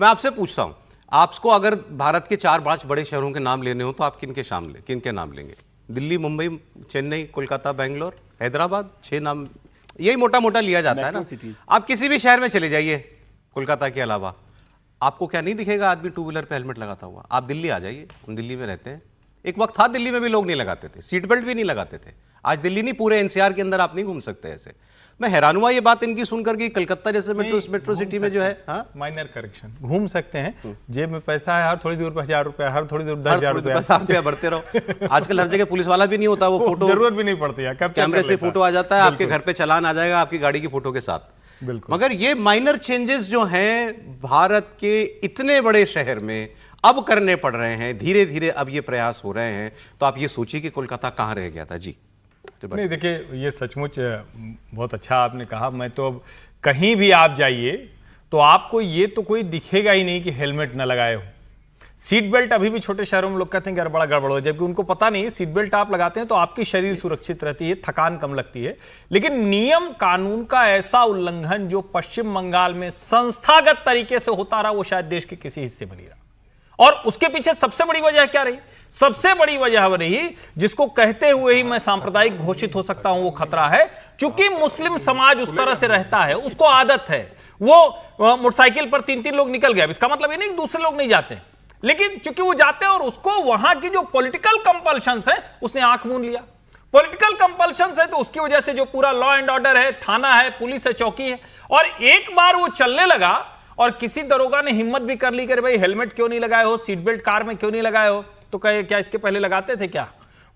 मैं आपसे पूछता हूं, आपको अगर भारत के 4-5 बड़े शहरों के नाम लेने हो तो आप किन के नाम लेंगे? दिल्ली, मुंबई, चेन्नई, कोलकाता, बेंगलोर, हैदराबाद, 6 नाम यही मोटा मोटा लिया जाता है ना। आप किसी भी शहर में चले जाइए कोलकाता के अलावा, आपको क्या नहीं दिखेगा आदमी टू व्हीलर पे हेलमेट लगाता हुआ? आप दिल्ली आ जाइए, हम दिल्ली में रहते हैं, एक वक्त था दिल्ली में भी लोग नहीं लगाते थे, सीट बेल्ट भी नहीं लगाते थे। आज दिल्ली नहीं, पूरे एनसीआर के अंदर आप नहीं घूम सकते ऐसे। मैं हैरान हुआ ये बात इनकी सुनकर कि कलकत्ता जैसे मेट्रो सिटी में जो है, हाँ माइनर करेक्शन, घूम सकते हैं, जेब में पैसा है, हर थोड़ी दूर पर 1000 रुपया, हर थोड़ी दूर 10,000 रुपया भरते रहो। आजकल हर जगह पुलिस वाला भी नहीं होता, वो फोटो जरूरत भी नहीं पड़ती है, कैमरे से फोटो आ जाता है, आपके घर पे चालान आ जाएगा आपकी गाड़ी की फोटो के साथ। मगर ये माइनर चेंजेस जो हैं भारत के इतने बड़े शहर में अब करने पड़ रहे हैं, धीरे धीरे अब ये प्रयास हो रहे हैं, तो आप ये सोचिए कि कोलकाता कहां रह गया था। जी नहीं, देखिए ये सचमुच बहुत अच्छा आपने कहा। मैं तो अब कहीं भी आप जाइए तो आपको ये तो कोई दिखेगा ही नहीं कि हेलमेट न लगाए हो। सीट बेल्ट अभी भी छोटे शहरों में लोग कहते हैं कि बड़ा गड़बड़ हो, जबकि उनको पता नहीं है सीट बेल्ट आप लगाते हैं तो आपकी शरीर सुरक्षित रहती है, थकान कम लगती है। लेकिन नियम कानून का ऐसा उल्लंघन जो पश्चिम बंगाल में संस्थागत तरीके से होता रहा, वो शायद देश के किसी हिस्से में नहीं रहा। और उसके पीछे सबसे बड़ी वजह क्या रही? सबसे बड़ी वजह रही, जिसको कहते हुए ही मैं सांप्रदायिक घोषित हो सकता हूं, वो खतरा है। चूंकि मुस्लिम समाज उस तरह से रहता है, उसको आदत है, वो मोटरसाइकिल पर 3-3 लोग निकल गए, इसका मतलब ये नहीं कि दूसरे लोग नहीं जाते, लेकिन चूंकि वो जाते हैं और उसको वहां की जो पॉलिटिकल कंपल्शंस है उसने आंख मूंद लिया। पॉलिटिकल कंपल्शंस है तो उसकी वजह से जो पूरा लॉ एंड ऑर्डर है, थाना है, पुलिस है, चौकी है, और एक बार वो चलने लगा और किसी दरोगा ने हिम्मत भी कर ली कि भाई हेलमेट क्यों नहीं लगाए हो, सीट बेल्ट कार में क्यों नहीं लगाए हो, तो कहे क्या इसके पहले लगाते थे क्या?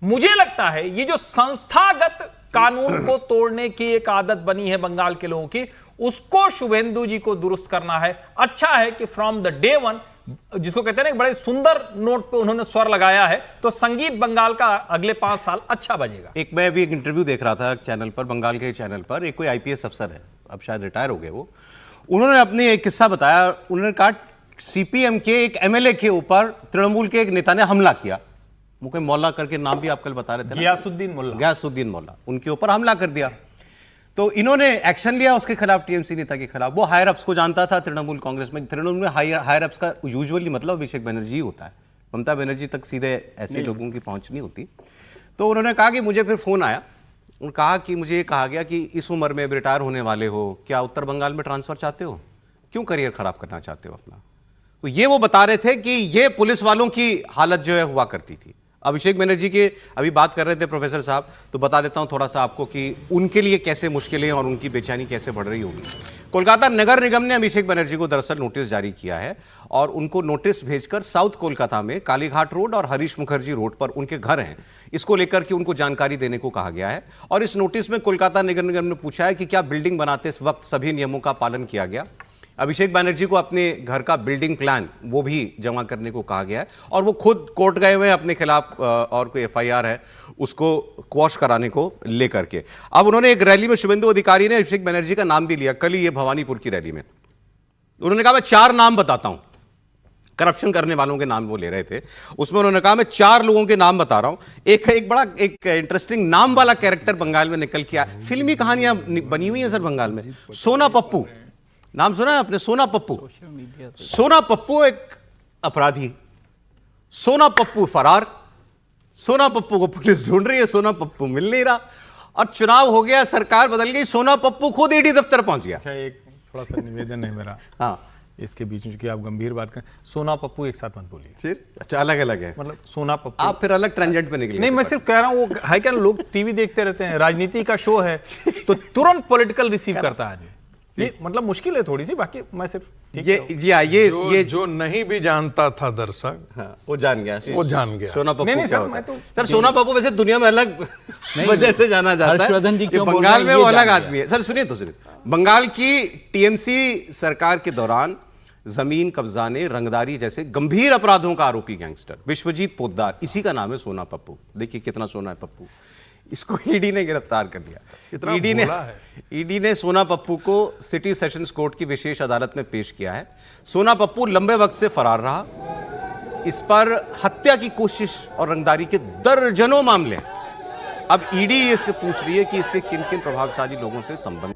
मुझे लगता है ये जो संस्थागत कानून को तोड़ने की एक आदत बनी है बंगाल के लोगों की, उसको शुभेंदु जी को दुरुस्त करना है। अच्छा है कि फ्रॉम द डे वन, जिसको कहते हैं ना, बड़े सुंदर नोट पे उन्होंने स्वर लगाया है, तो संगीत बंगाल का अगले 5 साल अच्छा बजेगा। मैं अभी एक इंटरव्यू देख रहा था चैनल पर, बंगाल के चैनल पर, एक कोई आईपीएस अफसर है, अब शायद रिटायर हो गए वो, उन्होंने अपनी एक किस्सा बताया। उन्होंने कहा सीपीएम के एक एमएलए के ऊपर तृणमूल के एक नेता ने हमला किया, वो कोई मौला करके नाम भी आप कल बता रहे थे, गियासुद्दीन मोल्ला, उनके ऊपर हमला कर दिया। तो इन्होंने एक्शन लिया उसके खिलाफ, टीएमसी नेता के खिलाफ। वो हायर अप्स को जानता था तृणमूल कांग्रेस में, तृणमूल में हायर अप्स का यूजुअली मतलब अभिषेक बनर्जी होता है, ममता बनर्जी तक सीधे ऐसे लोगों की पहुंच नहीं होती। तो उन्होंने कहा कि मुझे फिर फोन आया, उन्होंने कहा कि मुझे ये कहा गया कि इस उम्र में रिटायर होने वाले हो, क्या उत्तर बंगाल में ट्रांसफर चाहते हो, क्यों करियर खराब करना चाहते हो अपना? तो ये वो बता रहे थे कि ये पुलिस वालों की हालत जो है हुआ करती थी। अभिषेक बनर्जी के अभी बात कर रहे थे प्रोफेसर साहब, तो बता देता हूं थोड़ा सा आपको कि उनके लिए कैसे मुश्किलें और उनकी बेचैनी कैसे बढ़ रही होगी। कोलकाता नगर निगम ने अभिषेक बनर्जी को दरअसल नोटिस जारी किया है और उनको नोटिस भेजकर साउथ कोलकाता में कालीघाट रोड और हरीश मुखर्जी रोड पर उनके घर हैं, इसको लेकर के उनको जानकारी देने को कहा गया है। और इस नोटिस में कोलकाता नगर निगम ने पूछा है कि क्या बिल्डिंग बनाते वक्त सभी नियमों का पालन किया गया। अभिषेक बनर्जी को अपने घर का बिल्डिंग प्लान वो भी जमा करने को कहा गया है और वो खुद कोर्ट गए हुए हैं अपने खिलाफ, और कोई एफआईआर है उसको क्वॉश कराने को लेकर के। अब उन्होंने एक रैली में, शुभेंदु अधिकारी ने अभिषेक बनर्जी का नाम भी लिया कल ही, ये भवानीपुर की रैली में। उन्होंने कहा मैं 4 नाम बताता हूं, करप्शन करने वालों के नाम वो ले रहे थे, उसमें उन्होंने कहा मैं 4 लोगों के नाम बता रहा हूं। एक बड़ा एक इंटरेस्टिंग नाम वाला कैरेक्टर बंगाल में निकल के आया, फिल्मी कहानियां बनी हुई है सर बंगाल में। सोना पप्पू नाम सुना है आपने? सोना पप्पू, सोना पप्पू एक अपराधी, सोना पप्पू फरार, सोना पप्पू को पुलिस ढूंढ रही है, सोना पप्पू मिल नहीं रहा, और चुनाव हो गया, सरकार बदल गई, सोना पप्पू खुद ईडी दफ्तर पहुंच गया। अच्छा, एक थोड़ा सा निवेदन है मेरा, हाँ इसके बीच में कि आप गंभीर बात करें, सोना पप्पू एक साथ मत बोलिए सिर्फ, अच्छा अलग अलग है, मतलब सोना पप्पू आप फिर अलग ट्रेंजेंट पे निकले। नहीं, मैं सिर्फ कह रहा हूं, वो है क्या, लोग टीवी देखते रहते हैं, राजनीति का शो है तो तुरंत पॉलिटिकल रिसीव करता है, ये मतलब मुश्किल है थोड़ी सी, बाकी मैं सिर्फ ये जो नहीं भी जानता था दर्शक, हाँ, वो जान गया सोना पप्पू। नहीं सर, मैं तो सर सोना पप्पू वैसे दुनिया में अलग वजह से जाना जाता है, बंगाल में वो अलग आदमी है। सर सुनिए तो सुनिए, बंगाल की टीएमसी सरकार के दौरान जमीन कब्जाने, रंगदारी जैसे गंभीर अपराधों का आरोपी गैंगस्टर विश्वजीत पोद्दार, इसी का नाम है सोना पप्पू। देखिए कितना सोना है पप्पू, इसको ईडी ने गिरफ्तार कर लिया। ईडी ने सोना पप्पू को सिटी सेशंस कोर्ट की विशेष अदालत में पेश किया है। सोना पप्पू लंबे वक्त से फरार रहा, इस पर हत्या की कोशिश और रंगदारी के दर्जनों मामले। अब ईडी इससे पूछ रही है कि इसके किन किन प्रभावशाली लोगों से संबंध